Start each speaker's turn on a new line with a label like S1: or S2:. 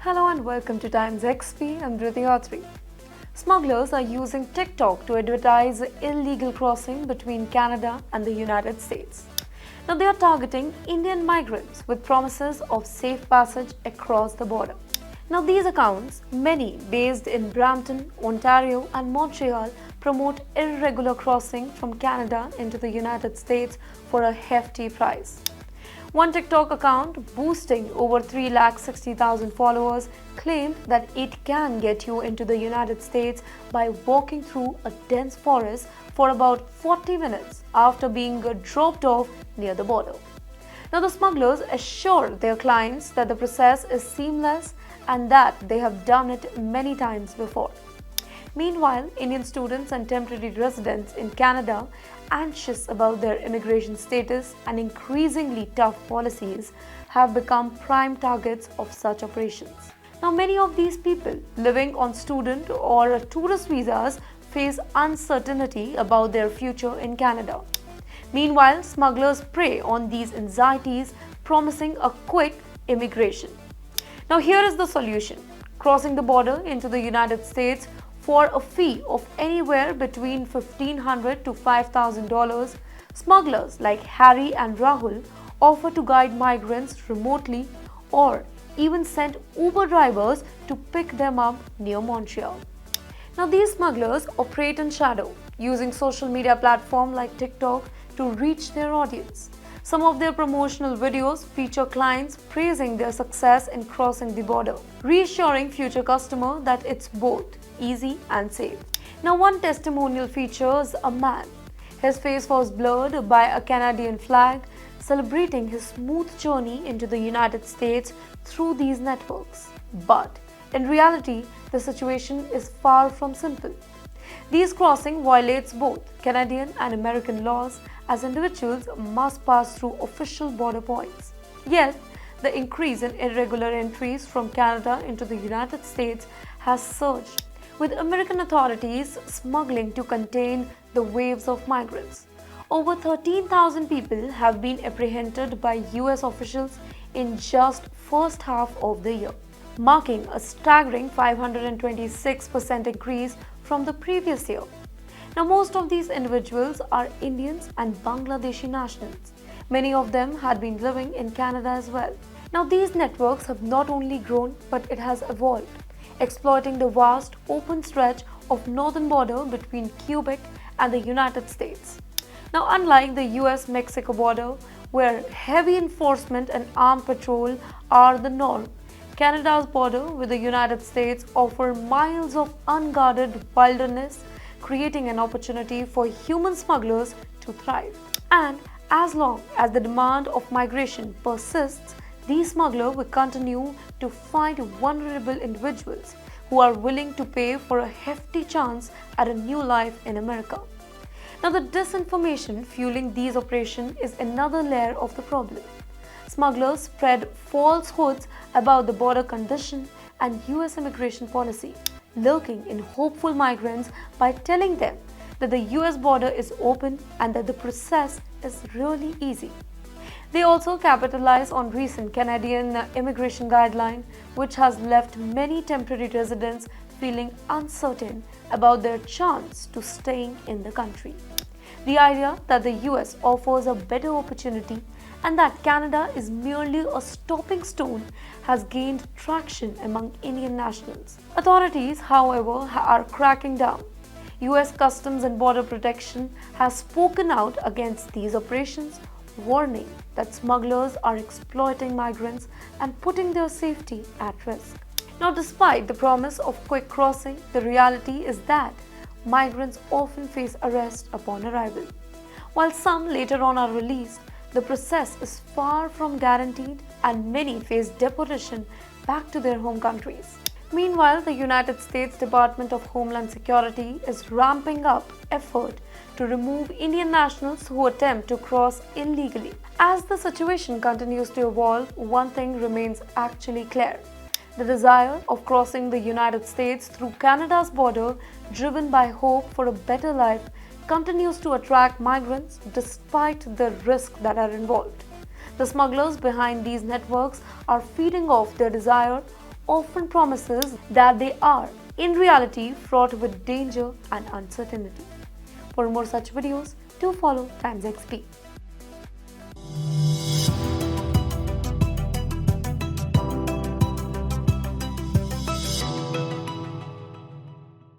S1: Hello and welcome to TimesXP. I'm Dhruti Autry. Smugglers are using TikTok to advertise illegal crossing between Canada and the United States. Now they are targeting Indian migrants with promises of safe passage across the border. Now these accounts, many based in Brampton, Ontario and Montreal, promote irregular crossing from Canada into the United States for a hefty price. One TikTok account, boasting over 360,000 followers, claimed that it can get you into the United States by walking through a dense forest for about 40 minutes after being dropped off near the border. Now, the smugglers assure their clients that the process is seamless and that they have done it many times before. Meanwhile, Indian students and temporary residents in Canada, anxious about their immigration status and increasingly tough policies, have become prime targets of such operations. Now, many of these people living on student or tourist visas face uncertainty about their future in Canada. Meanwhile, smugglers prey on these anxieties, promising a quick immigration. Now, here is the solution: crossing the border into the United States for a fee of anywhere between $1,500 to $5,000, smugglers like Harry and Rahul offer to guide migrants remotely or even send Uber drivers to pick them up near Montreal. Now, these smugglers operate in shadow, using social media platforms like TikTok to reach their audience. Some of their promotional videos feature clients praising their success in crossing the border, reassuring future customers that it's both easy and safe. Now, one testimonial features a man. His face was blurred by a Canadian flag, celebrating his smooth journey into the United States through these networks. But in reality, the situation is far from simple. These crossing violates both Canadian and American laws, as individuals must pass through official border points. Yet, the increase in irregular entries from Canada into the United States has surged, with American authorities smuggling to contain the waves of migrants. Over 13,000 people have been apprehended by US officials in just first half of the year, marking a staggering 526% increase from the previous year. Now, most of these individuals are Indians and Bangladeshi nationals. Many of them had been living in Canada as well. Now, these networks have not only grown, but it has evolved, exploiting the vast open stretch of northern border between Quebec and the United States. Now, unlike the US-Mexico border, where heavy enforcement and armed patrol are the norm, Canada's border with the United States offers miles of unguarded wilderness, creating an opportunity for human smugglers to thrive. And as long as the demand of migration persists, these smugglers will continue to find vulnerable individuals who are willing to pay for a hefty chance at a new life in America. Now, the disinformation fueling these operations is another layer of the problem. Smugglers spread falsehoods about the border condition and US immigration policy, lurking in hopeful migrants by telling them that the US border is open and that the process is really easy. They also capitalize on recent Canadian immigration guideline, which has left many temporary residents feeling uncertain about their chance to staying in the country. The idea that the US offers a better opportunity and that Canada is merely a stopping stone has gained traction among Indian nationals. Authorities, however, are cracking down. US Customs and Border Protection has spoken out against these operations, warning that smugglers are exploiting migrants and putting their safety at risk. Now, despite the promise of quick crossing, the reality is that migrants often face arrest upon arrival. While some later on are released, the process is far from guaranteed and many face deportation back to their home countries. Meanwhile, the United States Department of Homeland Security is ramping up effort to remove Indian nationals who attempt to cross illegally. As the situation continues to evolve, one thing remains actually clear: the desire of crossing the United States through Canada's border, driven by hope for a better life, continues to attract migrants despite the risks that are involved. The smugglers behind these networks are feeding off their desire, often promises that they are, in reality, fraught with danger and uncertainty. For more such videos, do follow TimesXP.